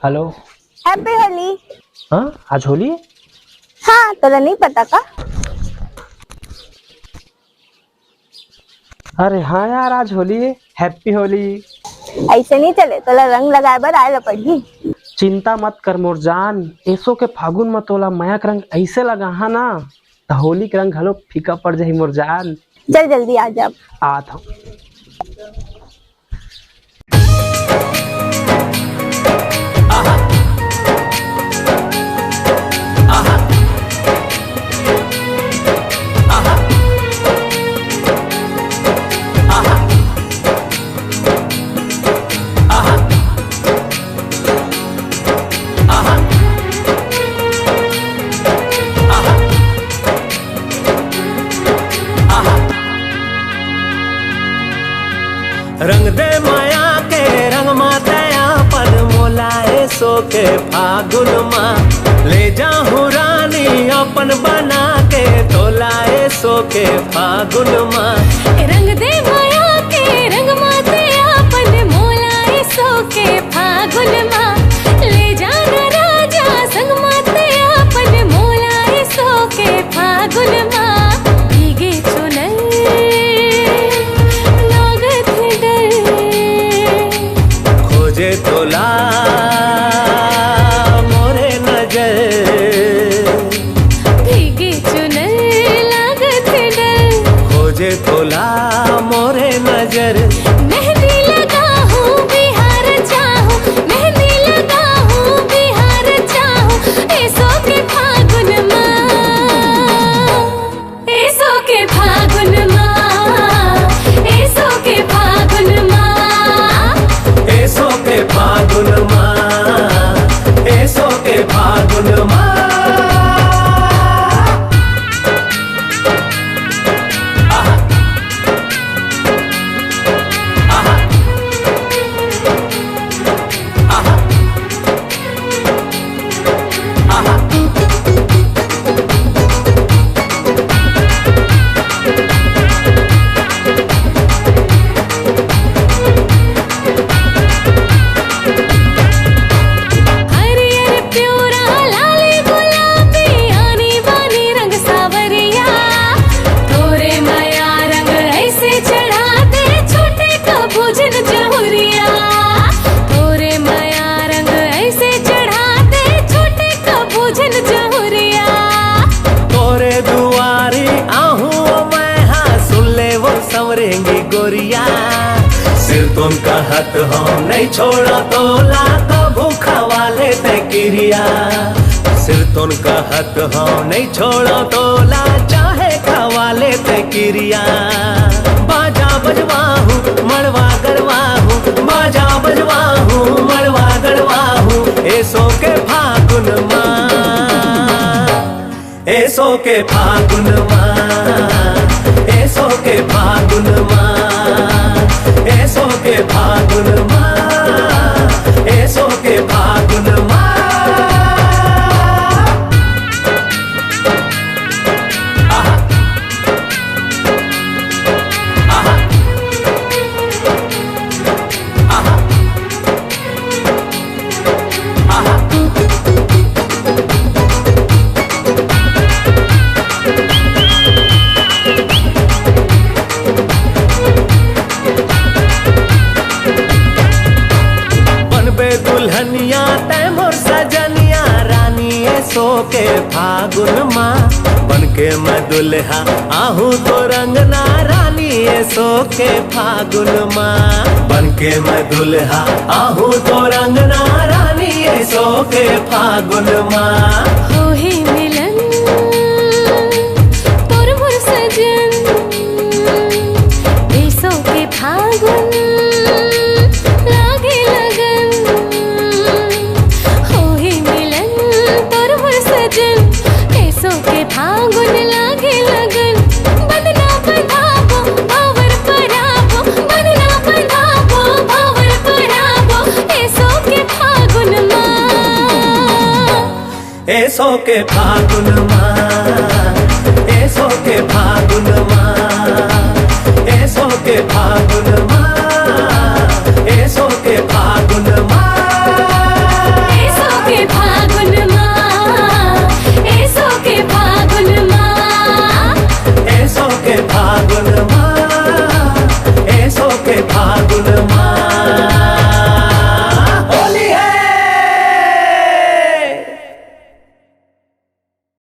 Hello. Happy Holi. हाँ, आज होली है। हाँ, तोरा नहीं पता का? अरे हाँ यार, आज होली है। हैप्पी होली। ऐसे नहीं चले, तोला रंग लगाए बर आए ला पड़ी। चिंता मत कर मोर जान, एसो के फागुन में तोला मयक रंग ऐसे लगा हा ना तो होली के रंग हलो फीका पड़ जाही मोर जान। चल जल्दी आ जा। आत हूँ। रंग दे माया के रंग मातया पद मोलाए सो के फागुन माँ ले जाहू रानी अपन बना के तोलाए सो के फागुन माँ। रंग दे माया के रंग मातया पद मोलाए सो के फागुन माँ ले जाना राजा संग मातया पद मोलाए सो के फागुन माँ। भीगे चुनर खोजे तोला मोरे नजर, भीगे चुनर लागत डर। खोजे तोला मोरे नजर। मेहंदी लगा हूँ बिहार चाहूँ, मेहंदी लगा हूँ बिहार चाहूँ। ऐसो के फागुन माँ, ऐसो के फागुन माँ, ऐसो के फागुन माँ। ऐसो के फागुन माँ, ऐसो के फागुन माँ। हरियर प्योरा लाली गुलाबी आनी बानी रंग सावरिया। तोरे माया रंग ऐसे चढ़ाते छोटे का भोजन जहुरिया। तोरे माया रंग ऐसे चढ़ाते छोटे का भोजन जहुरिया। तोरे दुआरी आहूँ मैं हाँ सुन ले वो संवरेंगी गोरिया। सिर तुम कहत हो नहीं छोड़ा तोला तो भूखा वाले ते किरिया। सिर तुम कहत हो नहीं छोड़ो तोला चाहे खवाले ते किरिया। बाजा बजवाहूँ मड़वा गड़वाहूँ, बाजा बजवाहूँ मड़वा गड़वाहूँ। ऐसो के फागुन माँ, ऐसो के फागुन माँ, ऐसो के फागुन माँ, ऐसो के फागुन माँ, ऐसो के फागुन माँ। बनबे दुल्हनिया तैमोर सजनिया रानी ऐसो के फागुन माँ। बनके मैं दुल्हा आहूँ तो रंगना रानी ऐसो के फागुन माँ। बनके मैं दुल्हा आहूँ तो रंगना रानी ऐसो के फागुन माँ। हो ही मिलन तोर मोर सजन, ऐसो के फागुन लागे लगन। हो ही मिलन तोर मोर सजन, ऐसो के फागुन लागे लगन। बंधना बंधाबो भावर पराबो, बंधना बंधाबो भावर पराबो। ऐसो के फागुन माँ, ऐसो के फागुन माँ।